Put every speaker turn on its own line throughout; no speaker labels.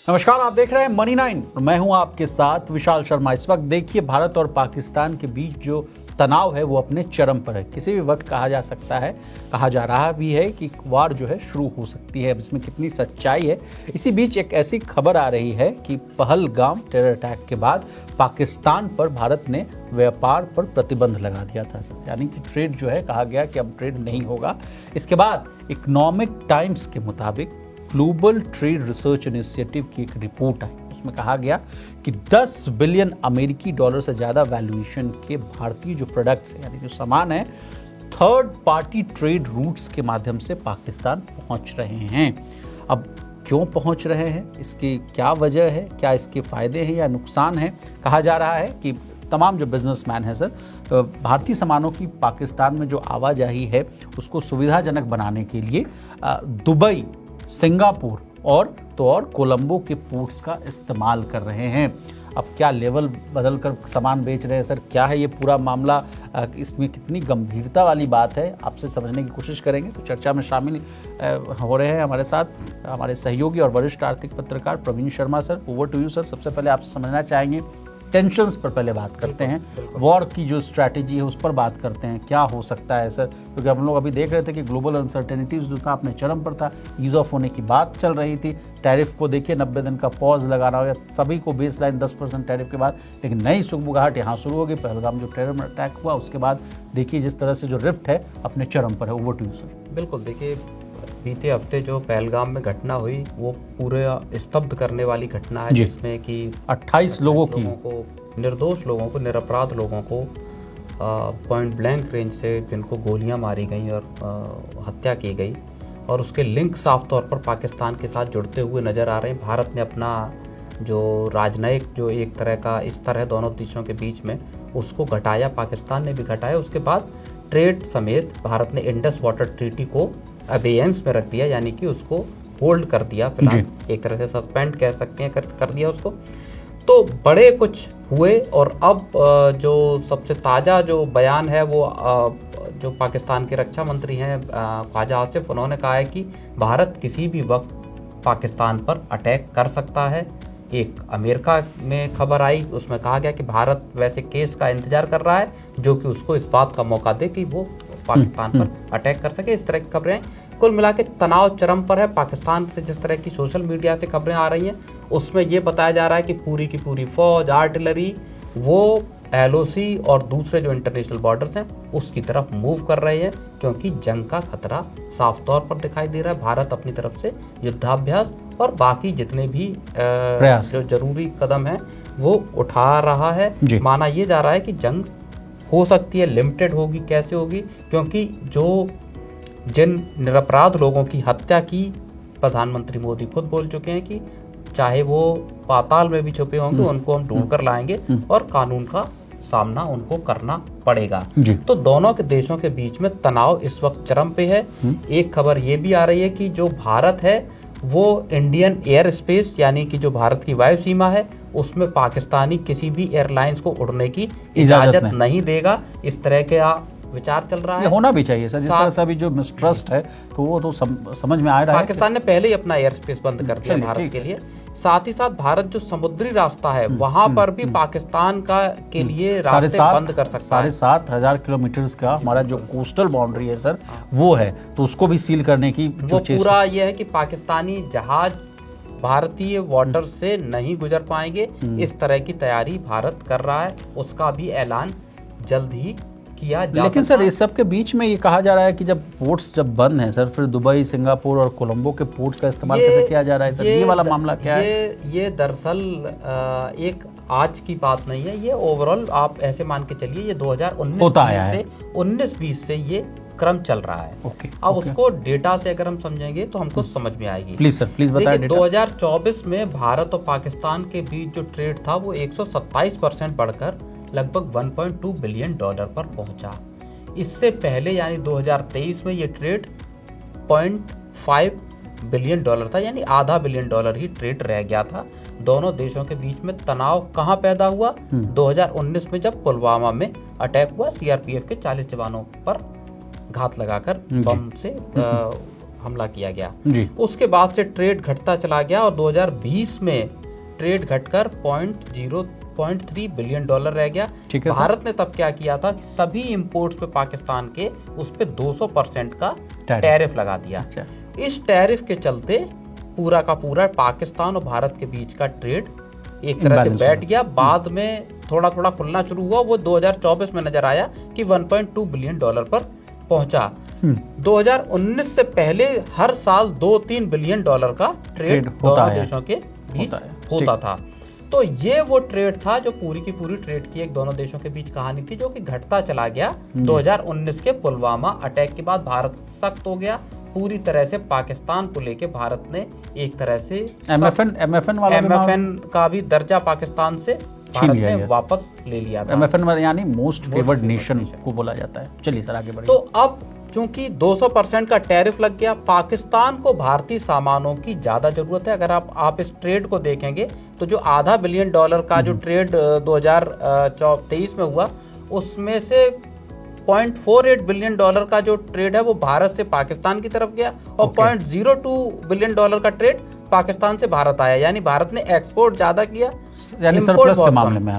नमस्कार, आप देख रहे हैं मनी 9। मैं हूं आपके साथ विशाल शर्मा। इस वक्त देखिए भारत और पाकिस्तान के बीच जो तनाव है वो अपने चरम पर है। किसी भी वक्त कहा जा सकता है, कहा जा रहा भी है कि वार जो है शुरू हो सकती है। अब इसमें कितनी सच्चाई है। इसी बीच एक ऐसी खबर आ रही है कि पहलगाम टेरर अटैक के बाद पाकिस्तान पर भारत ने व्यापार पर प्रतिबंध लगा दिया था, यानी कि ट्रेड जो है, कहा गया कि अब ट्रेड नहीं होगा। इसके बाद इकोनॉमिक टाइम्स के मुताबिक ग्लोबल ट्रेड रिसर्च इनिशिएटिव की एक रिपोर्ट आई। उसमें कहा गया कि 10 बिलियन अमेरिकी डॉलर से ज़्यादा वैल्यूएशन के भारतीय जो प्रोडक्ट्स हैं, यानी जो सामान है, थर्ड पार्टी ट्रेड रूट्स के माध्यम से पाकिस्तान पहुंच रहे हैं। अब क्यों पहुंच रहे हैं, इसकी क्या वजह है, क्या इसके फायदे हैं या नुकसान है? कहा जा रहा है कि तमाम जो बिजनेसमैन है सर, भारतीय सामानों की पाकिस्तान में जो आवाजाही है उसको सुविधाजनक बनाने के लिए दुबई, सिंगापुर और कोलंबो के पोर्ट्स का इस्तेमाल कर रहे हैं। अब क्या लेवल बदल कर सामान बेच रहे हैं सर, क्या है ये पूरा मामला, इसमें कितनी गंभीरता वाली बात है, आपसे समझने की कोशिश करेंगे। तो चर्चा में शामिल हो रहे हैं हमारे साथ हमारे सहयोगी और वरिष्ठ आर्थिक पत्रकार Praveen Sharma sir. Over to you sir. सबसे पहले आपसे समझना चाहेंगे, टेंशन्स पर पहले बात करते हैं, वॉर की जो स्ट्रैटेजी है उस पर बात करते हैं, क्या हो सकता है सर? क्योंकि हम लोग अभी देख रहे थे कि ग्लोबल अनसर्टेनिटीज जो था अपने चरम पर था, ईज ऑफ होने की बात चल रही थी। टैरिफ को देखिए 90 दिन का पॉज लगाना हो, या सभी को बेसलाइन 10% टैरिफ के बाद, लेकिन नई सुगबुगाहट यहाँ शुरू होगी। पहलगाम जो टेरर अटैक हुआ उसके बाद देखिए जिस तरह से जो रिफ्ट है अपने चरम पर है। Over to you sir.
बिल्कुल, देखिए बीते हफ्ते जो पहलगाम में घटना हुई वो पूरे स्तब्ध करने वाली घटना है, जिसमें कि
28 लोगों को,
निर्दोष लोगों को, निरपराध लोगों को पॉइंट ब्लैंक रेंज से जिनको गोलियां मारी गई और हत्या की गई, और उसके लिंक साफ तौर पर पाकिस्तान के साथ जुड़ते हुए नज़र आ रहे हैं। भारत ने अपना जो राजनयिक जो एक तरह का इस तरह दोनों देशों के बीच में उसको घटाया, पाकिस्तान ने भी घटाया। उसके बाद ट्रेड समेत भारत ने इंडस वाटर ट्रीटी को अबेयंस में रख दिया, यानी कि उसको होल्ड कर दिया, फिलहाल एक तरह से सस्पेंड कह सकते हैं, कर दिया उसको। तो बड़े कुछ हुए, और अब जो सबसे ताज़ा जो बयान है वो जो पाकिस्तान के रक्षा मंत्री हैं ख्वाजा आसिफ, उन्होंने कहा है कि भारत किसी भी वक्त पाकिस्तान पर अटैक कर सकता है। एक अमेरिका में खबर आई, उसमें कहा गया कि भारत वैसे केस का इंतजार कर रहा है जो कि उसको इस बात का मौका दे कि वो पाकिस्तान पर अटैक कर सके। इस तरह की खबरें, कुल मिला के तनाव चरम पर है। पाकिस्तान से जिस तरह की सोशल मीडिया से खबरें आ रही हैं उसमें ये बताया जा रहा है कि पूरी की पूरी फौज, आर्टिलरी वो LOC और दूसरे जो इंटरनेशनल बॉर्डर्स हैं उसकी तरफ मूव कर रहे हैं, क्योंकि जंग का खतरा साफ तौर पर दिखाई दे रहा है। भारत अपनी तरफ से युद्धाभ्यास और बाकी जितने भी जो जरूरी कदम हैं वो उठा रहा है। माना ये जा रहा है कि जंग हो सकती है, लिमिटेड होगी। कैसे होगी? क्योंकि जिन निरपराध लोगों की हत्या की, प्रधानमंत्री मोदी खुद बोल चुके हैं कि चाहे वो पाताल में भी छुपे होंगे उनको हम ढूंढ कर लाएंगे और कानून का सामना उनको करना पड़ेगा। तो दोनों के देशों के बीच में तनाव इस वक्त चरम पे है। एक खबर ये भी आ रही है कि जो भारत है वो इंडियन एयर स्पेस, यानी कि जो भारत की वायु सीमा है, उसमें पाकिस्तानी किसी भी एयरलाइंस को उड़ने की इजाजत नहीं देगा। इस तरह के विचार चल रहा है।
होना भी चाहिए सर, जिस तरह से अभी जो मिसट्रस्ट है तो वो तो समझ में आ रहा है।
पाकिस्तान ने पहले ही अपना एयर स्पेस बंद कर दिया भारत के लिए। साथ ही साथ भारत जो समुद्री रास्ता है वहां पर भी पाकिस्तान के लिए रास्ते बंद कर सकता है।
7,500 किलोमीटर का हमारा जो कोस्टल बाउंड्री है सर वो है, तो उसको भी सील करने की
वो पूरा ये है कि पाकिस्तानी जहाज भारतीय वाटर से नहीं गुजर पाएंगे। इस तरह की तैयारी भारत कर रहा है, उसका भी ऐलान जल्द ही किया जा।
लेकिन सर इस सब के बीच में ये कहा जा रहा है कि जब पोर्ट्स जब बंद हैं सर, फिर दुबई, सिंगापुर और कोलंबो के पोर्ट्स का इस्तेमाल कैसे किया जा रहा है सर? ये वाला मामला क्या है?
ये दरअसल एक आज की बात नहीं है, ये ओवरऑल आप ऐसे मान के चलिए ये 2019-20 से ये क्रम चल रहा है। अब उसको डेटा से अगर हम समझेंगे तो हमको समझ में आएगी।
प्लीज सर, प्लीज बताइए।
2024 में भारत और पाकिस्तान के बीच जो ट्रेड था वो 127% बढ़कर लगभग 1.2 बिलियन डॉलर पर पहुंचा। इससे पहले यानी 2023 में ये ट्रेड 0.5 बिलियन डॉलर था, यानी आधा बिलियन डॉलर ही ट्रेड रह गया था। दोनों देशों के बीच में तनाव कहाँ पैदा हुआ? 2019 में जब पुलवामा में अटैक हुआ, CRPF के 40 जवानों पर घात लगाकर बम से हमला किया गया।
जी।
उसके बाद से ट्रेड घटता चला गया और 2020 में ट्रेड घटकर 0.3 बिलियन डॉलर रह गया।
ठीक है सर।
भारत ने तब क्या किया था कि सभी इंपोर्ट्स पे पाकिस्तान के उस पे 200% का टैरिफ लगा दिया।
अच्छा।
इस टैरिफ के चलते पूरा का पूरा पाकिस्तान और भारत के बीच का ट्रेड एक तरह से
Imbalance
बैठ गया। बाद में थोड़ा थोड़ा खुलना शुरू हुआ, वो 2024 में नजर आया कि 1.2 बिलियन डॉलर पर पहुंचा। 2019 से पहले हर साल 2-3 बिलियन डॉलर का ट्रेड दोनों देशों के बीच होता था। तो ये वो ट्रेड था जो पूरी की पूरी ट्रेड की एक दोनों देशों के बीच कहानी थी, जो कि घटता चला गया। 2019 के पुलवामा अटैक के बाद भारत सख्त हो गया। पूरी तरह से पाकिस्तान को लेके भारत ने एक तरह से MFN का भी दर्जा पाकिस्तान से भारत ने वापस ले लिया था।
MFN यानी मोस्ट फेवर्ड नेशन को बोला जाता है। चलिए सर आगे बढ़िए।
तो अब चूंकि 200% का टैरिफ लग गया, पाकिस्तान को भारतीय सामानों की ज्यादा जरूरत है। अगर आप इस ट्रेड को देखेंगे तो जो $500 बिलियन का जो ट्रेड 2023 में हुआ, उसमें से $0.48 बिलियन का जो ट्रेड है वो भारत से पाकिस्तान की तरफ गया और $0.02 बिलियन का ट्रेड पाकिस्तान से भारत आया। यानी भारत ने एक्सपोर्ट ज्यादा किया,
यानी सरप्लस के मामले में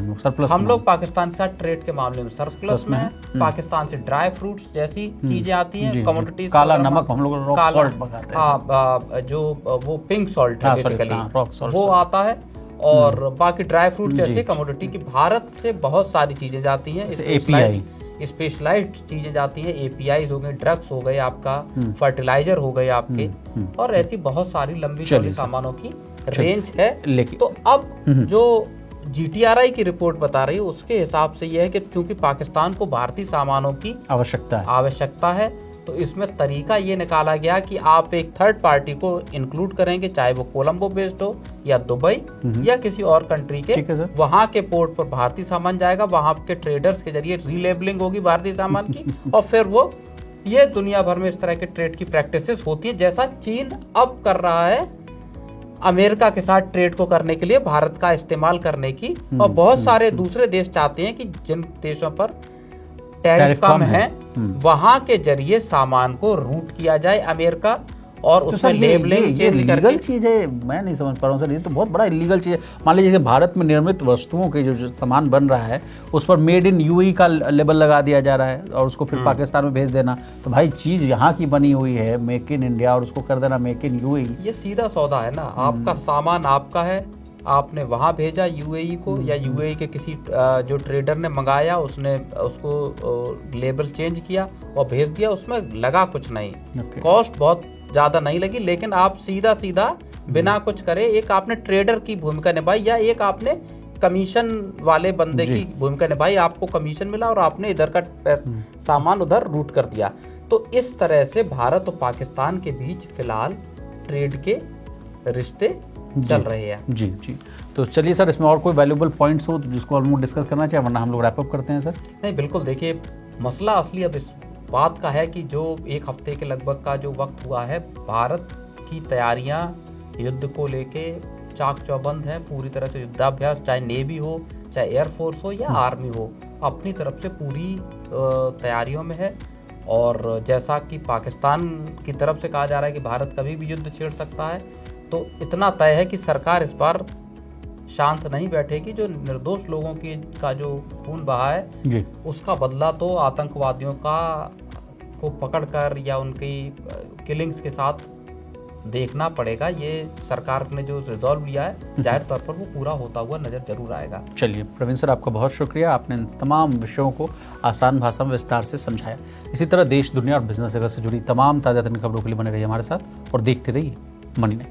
हम लोग
पाकिस्तान के साथ ट्रेड के मामले में सरप्लस में हैं। पाकिस्तान से ड्राई फ्रूट्स जैसी चीजें आती हैं, कमोडिटीज,
काला नमक, हम लोग रॉक सॉल्ट मंगाते हैं,
जो वो पिंक सॉल्ट है बेसिकली, वो आता है। और बाकी ड्राई फ्रूट जैसे कमोडिटी की भारत से बहुत सारी चीजें जाती हैं, स्पेशलाइज्ड चीजें जाती हैं। एपीआई हो गए, ड्रग्स हो गए, आपका फर्टिलाइजर हो गए आपके, और ऐसी बहुत सारी लंबी चौड़ी सामानों की रेंज है। लेकिन तो अब जो GTRI की रिपोर्ट बता रही है उसके हिसाब से यह है कि चूंकि पाकिस्तान को भारतीय सामानों की आवश्यकता है, तो इसमें तरीका ये निकाला गया कि आप एक थर्ड पार्टी को इंक्लूड करेंगे, चाहे वो कोलंबो बेस्ड हो या दुबई या किसी और कंट्री के, वहां के पोर्ट पर भारतीय सामान जाएगा, वहां के ट्रेडर्स के जरिए रीलेबलिंग होगी भारतीय सामान की, और फिर वो ये दुनिया भर में इस तरह के ट्रेड की प्रैक्टिसेस होती है, जैसा चीन अब कर रहा है अमेरिका के साथ ट्रेड को करने के लिए भारत का इस्तेमाल करने की। और बहुत सारे दूसरे देश चाहते हैं कि जिन देशों पर टैरिफ कम है वहां के जरिए सामान को रूट किया जाए अमेरिका, और उसमें लेबलिंग चेंज करके।
चीज है, मैं नहीं समझ पा रहा हूँ सर, ये तो बहुत बड़ा इलीगल चीज है। मान लीजिए भारत में निर्मित वस्तुओं के जो सामान बन रहा है उस पर मेड इन UAE का लेबल लगा दिया जा रहा है और उसको फिर पाकिस्तान में भेज देना। तो भाई चीज यहाँ की बनी हुई है, मेक इन इंडिया, और उसको कर देना मेक इन UAE।
ये सीधा सौदा है ना, आपका सामान आपका है, आपने वहां भेजा UAE को, या UAE के किसी जो ट्रेडर ने मंगाया उसने उसको लेबल चेंज किया और भेज दिया, उसमें लगा कुछ नहीं, कॉस्ट बहुत ज्यादा नहीं लगी, लेकिन आप सीधा बिना कुछ करे एक आपने ट्रेडर की भूमिका निभाई या एक आपने कमीशन वाले बंदे की भूमिका निभाई, आपको कमीशन मिला और आपने इधर का सामान उधर रूट कर दिया। तो इस तरह से भारत और पाकिस्तान के बीच फिलहाल ट्रेड के रिश्ते चल रहे हैं।
जी। तो चलिए सर, इसमें और कोई वैल्यूएबल पॉइंट्स हो तो जिसको हम लोग डिस्कस करना चाहिए, वरना हम लोग रैप अप करते हैं सर।
नहीं, बिल्कुल। देखिए, मसला असली अब इस बात का है कि जो एक हफ्ते के लगभग का जो वक्त हुआ है, भारत की तैयारियां युद्ध को लेके चाक चौबंद है। पूरी तरह से युद्धाभ्यास, चाहे नेवी हो, चाहे एयरफोर्स हो या आर्मी हो, अपनी तरफ से पूरी तैयारियों में है। और जैसा कि पाकिस्तान की तरफ से कहा जा रहा है कि भारत कभी भी युद्ध छेड़ सकता है, तो इतना तय है कि सरकार इस बार शांत नहीं बैठेगी। जो निर्दोष लोगों की का जो खून बहा है उसका बदला तो आतंकवादियों को पकड़कर या उनकी किलिंग्स के साथ देखना पड़ेगा। ये सरकार ने जो रिजॉल्व लिया है, जाहिर तौर पर वो पूरा होता हुआ नजर जरूर आएगा।
चलिए प्रवीण सर, आपका बहुत शुक्रिया, आपने इन तमाम विषयों को आसान भाषा में विस्तार से समझाया। इसी तरह देश, दुनिया और बिजनेस जगत से जुड़ी तमाम ताज़ा तरीन खबरों के लिए बने रहिए हमारे साथ और देखते रहिए मनी 9।